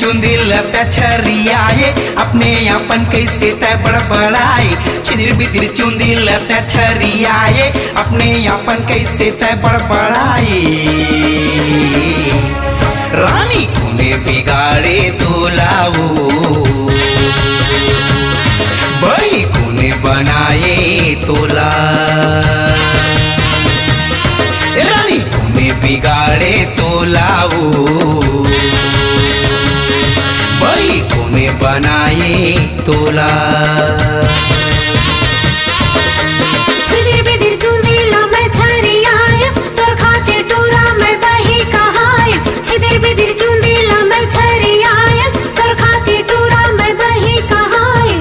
चुंदी लता छरियाए अपने अपन कैसे तय बड़बड़ाए। छिदिर बिदिर चुंदी लता छरियाए अपने अपन कैसे तय बड़बड़ाए। रानी कोने बिगाड़े तोलाओ बही कोने बनाए तोला। रानी कोने बिगाड़े तोलाओ बही कोने बनाए तोला। छिदिर बिदिर चुंदी लता छरियाए तोर खातिर टूरा में बही कहाए। छिदिर बिदिर चुंदी लता छरियाए तोर खातिर टूरा में बही कहाए।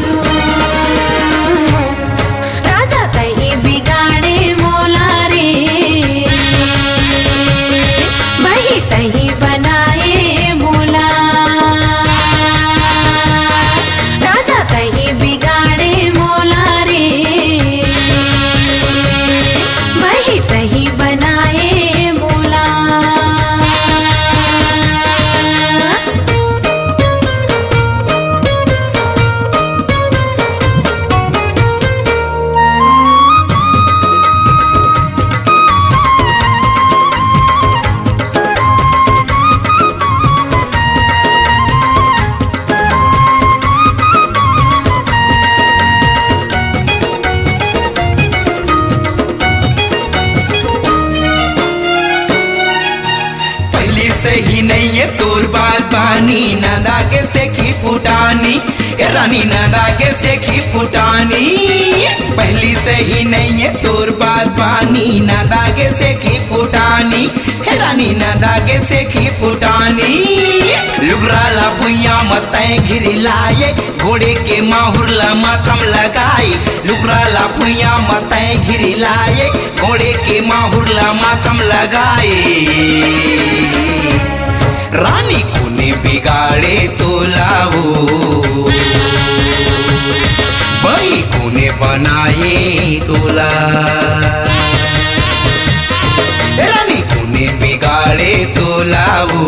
राजा तही बिगाड़े मोला रे बही तही बनाए मोला। राजा तही बिगाड़े मोला रे बही तही बनाए मोला। पहली सही नहीं है तोर बात पानी न दागे से की फुटानी। ए रानी न दागे से की फुटानी। पहली सही नहीं है तोर बात पानी न दागे से की फुटानी। हे रानी न दागे से की फुटानी। लुगरा ला भुइया मतय घिरी लाए घोड़े के माहुर ला माथम लगाए। लुगरा ला भुइया मतय घिरी लाए घोड़े के माहुर ला माथम लगाए। रानी कोने बिगाड़े तोलाओ बही कोने बनाए तोला। रानी कोने बिगाड़े तोलाओ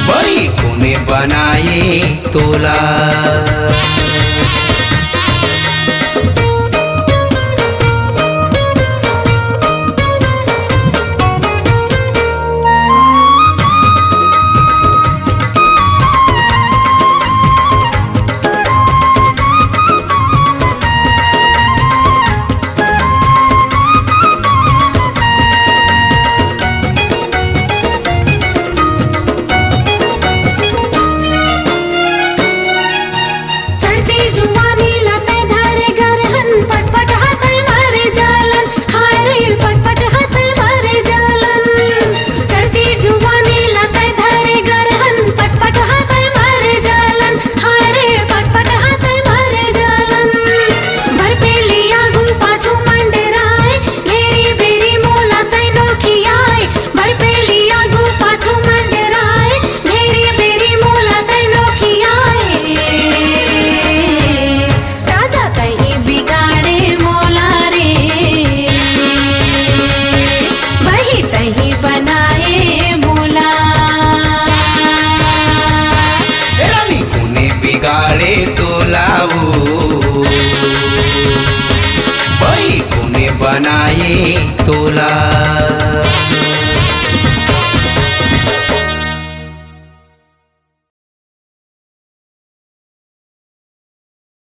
बही कोने बनाए तोला। बिगाड़े तोलाओ बही कोने बनाए तोला।